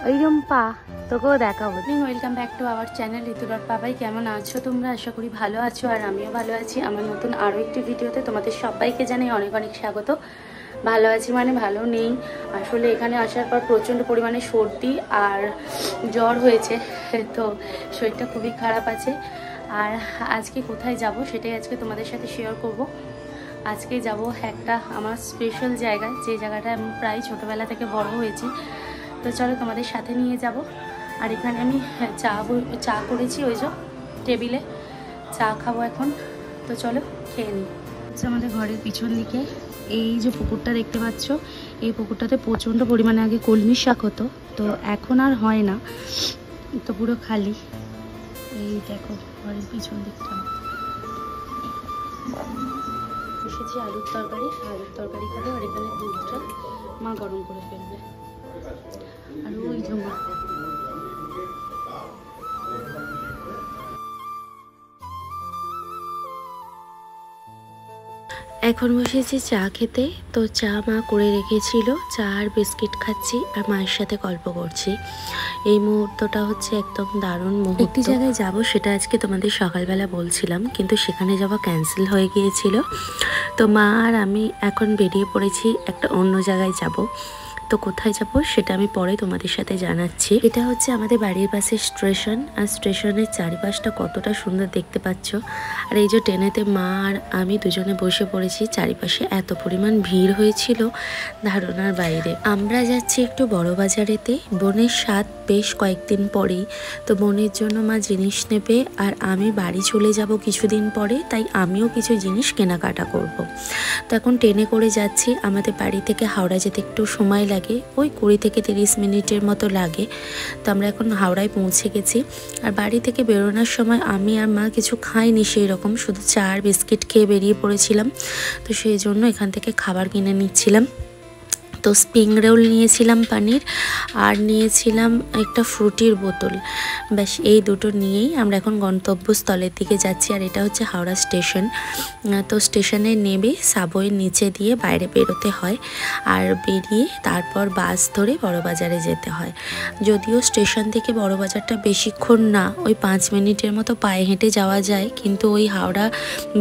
ওইরকম পা তোকেও দেখাবো। Welcome back to our channel ঋতুরার পাপাই। কেমন আছো তোমরা? আশা করি ভালো আছো, আর আমিও ভালো আছি। আমার নতুন আরও একটি ভিডিওতে তোমাদের সবাইকে জানাই অনেক অনেক স্বাগত। ভালো আছি মানে ভালো নেই, আসলে এখানে আসার পর প্রচণ্ড পরিমাণে সর্দি আর জ্বর হয়েছে, তো শরীরটা খুবই খারাপ আছে। আর আজকে কোথায় যাব সেটাই আজকে তোমাদের সাথে শেয়ার করব। আজকে যাব একটা আমার স্পেশাল জায়গায়, যে জায়গাটা আমি প্রায় ছোটোবেলা থেকে বড় হয়েছি। তো চলো তোমাদের সাথে নিয়ে যাব। আর এখানে আমি চা করেছি, ওই যে টেবিলে চা খাবো এখন। তো চলো খেয়ে নিই। আমাদের ঘরের পিছন দিকে এই যে পুকুরটা দেখতে পাচ্ছ, এই পুকুরটাতে প্রচণ্ড পরিমাণে আগে কলমি শাক হতো, তো এখন আর হয় না, তো পুরো খালি। এই দেখো ঘরের পিছন দিকটা। বসেছি আলুর তরকারি খাবো। আর এখানে দুধটা মা গরম করে ফেলবে। আর ওই যে মা এখন বসেছি চা খেতে। তো চা মা করে রেখেছিল, চা আর বিস্কিট খাচ্ছি আর মায়ের সাথে গল্প করছি। এই মুহূর্তটা হচ্ছে একদম দারুণ মুহূর্ত। একটি জায়গায় যাব, সেটা আজকে তোমাদের সকালবেলা বলছিলাম, কিন্তু সেখানে যাওয়া ক্যান্সেল হয়ে গিয়েছিল। তো মা আর আমি এখন বেরিয়ে পড়েছি একটা অন্য জায়গায় যাব। তো কোথায় যাব সেটা আমি পরে তোমাদের সাথে জানাচ্ছি। এটা হচ্ছে আমাদের বাড়ির পাশে স্টেশন, আর স্টেশনের চারিপাশটা কতটা সুন্দর দেখতে পাচ্ছ। আর এই যে ট্রেনেতে মা আর আমি দুজনে বসে পড়েছি, চারিপাশে এত পরিমাণ ভিড় হয়েছিল ধারণার বাইরে। আমরা যাচ্ছি একটু বড় বাজারেতে, বোনের সাথ বেশ কয়েকদিন পরেই। তো বোনের জন্য মা জিনিস নেবে, আর আমি বাড়ি চলে যাব কিছুদিন পরে, তাই আমিও কিছু জিনিস কেনাকাটা করব। তো এখন ট্রেনে করে যাচ্ছি। আমাদের বাড়ি থেকে হাওড়া যেতে একটু সময় লাগে, ওই 20 থেকে 30 মিনিটের মতো লাগে। তো আমরা এখন হাওড়ায় পৌঁছে গেছি। আর বাড়ি থেকে বেরোনোর সময় আমি আর মা কিছু খাইনি সেই রকম, শুধু চা আর বিস্কিট খেয়ে বেরিয়ে পড়েছিলাম। তো সেই জন্য এখান থেকে খাবার কিনে নিচ্ছিলাম। তো স্প্রিং রোল নিয়েছিলাম পানির, আর নিয়েছিলাম একটা ফ্রুটির বোতল। ব্যাস এই দুটো নিয়েই আমরা এখন গন্তব্যস্থলের দিকে যাচ্ছি। আর এটা হচ্ছে হাওড়া স্টেশন। তো স্টেশনে নেমে সাবওয়ের নিচে দিয়ে বাইরে বেরোতে হয়, আর বেরিয়ে তারপর বাস ধরে বড়বাজারে যেতে হয়। যদিও স্টেশন থেকে বড়বাজারটা বেশিক্ষণ না, ওই 5 মিনিটের মতো পায়ে হেঁটে যাওয়া যায়, কিন্তু ওই হাওড়া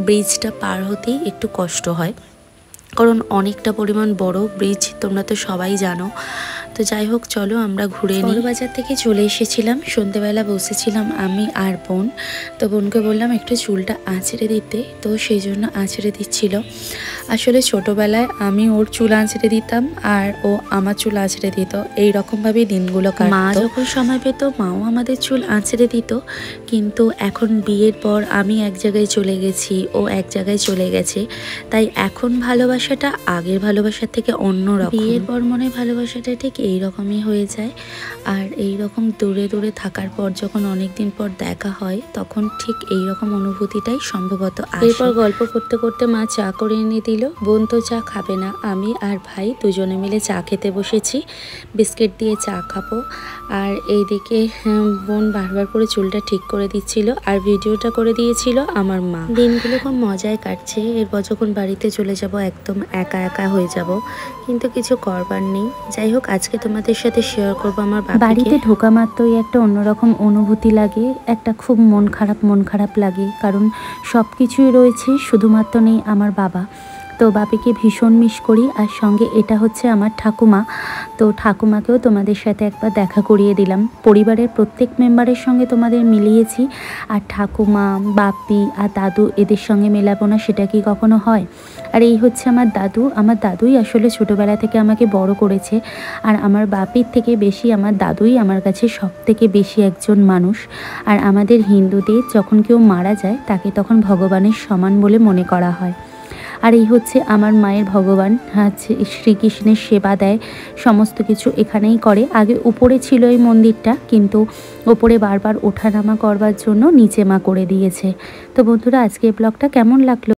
ব্রিজটা পার হতেই একটু কষ্ট হয়, কারণ অনেকটা পরিমাণ বড় ব্রিজ, তোমরা তো সবাই জানো। তো যাই হোক, চলো আমরা ঘুরে নিই। বাজার থেকে চলে এসেছিলাম, সন্ধ্যেবেলা বসেছিলাম আমি আর বোন। তো বোনকে বললাম একটু চুলটা আঁচড়ে দিতে, তো সেই জন্য আঁচড়ে দিচ্ছিল। আসলে ছোটোবেলায় আমি ওর চুল আঁচড়ে দিতাম আর ও আমার চুল আঁচড়ে দিত, এইরকমভাবেই দিনগুলো কাটতো। মা যখন সময় পেত মাও আমাদের চুল আঁচড়ে দিত, কিন্তু এখন বিয়ের পর আমি এক জায়গায় চলে গেছি, ও এক জায়গায় চলে গেছে, তাই এখন ভালোবাসাটা আগের ভালোবাসার থেকে অন্যরকম। বিয়ের পর মনে ভালোবাসাটা ঠিক এইরকমই হয়ে যায়। আর এইরকম দূরে দূরে থাকার পর যখন অনেকদিন পর দেখা হয়, তখন ঠিক এইরকম অনুভূতিটাই সম্ভবত আসে। এরপর গল্প করতে করতে মা চা করে এনে দিল। বোন তো চা খাবে না, আমি আর ভাই দুজনে মিলে চা খেতে বসেছি। বিস্কিট দিয়ে চা খাবো। আর এইদিকে বোন বারবার করে চুলটা ঠিক করে দিচ্ছিল, আর ভিডিওটা করে দিয়েছিল আমার মা। দিনগুলো খুব মজায় কাটছে। এরপর যখন বাড়িতে চলে যাব একদম একা একা হয়ে যাব, কিন্তু কিছু করবার নেই। যাই হোক, আজকে তোমাদের সাথে শেয়ার করবো আমার বাড়িতে ঢোকা মাত্রই একটা অন্যরকম অনুভূতি লাগে, একটা খুব মন খারাপ লাগে, কারণ সব কিছুই রয়েছে, শুধুমাত্র নেই আমার বাবা। তো বাপিকে ভীষণ মিস করি। আর সঙ্গে এটা হচ্ছে আমার ঠাকুমা। তো ঠাকুমাকেও তোমাদের সাথে একবার দেখা করিয়ে দিলাম। পরিবারের প্রত্যেক মেম্বারের সঙ্গে তোমাদের মিলিয়েছি, আর ঠাকুমা, বাপি আর দাদু এদের সঙ্গে মেলাবো না, সেটা কি কখনো হয়? আর এই হচ্ছে আমার দাদু। আমার দাদুই আসলে ছোটোবেলা থেকে আমাকে বড় করেছে, আর আমার বাপির থেকে বেশি আমার দাদুই আমার কাছে সব থেকে বেশি একজন মানুষ। আর আমাদের হিন্দুদের যখন কেউ মারা যায়, তাকে তখন ভগবানের সমান বলে মনে করা হয়। আর এই হচ্ছে আমার মায়ের ভগবান, হচ্ছে শ্রীকৃষ্ণের সেবা দেয়, সমস্ত কিছু এখানেই করে। আগে উপরে ছিল এই মন্দিরটা, কিন্তু ওপরে বারবার ওঠানামা করবার জন্য নিচে মা করে দিয়েছে। তো বন্ধুরা, আজকে ব্লগটা কেমন লাগলো?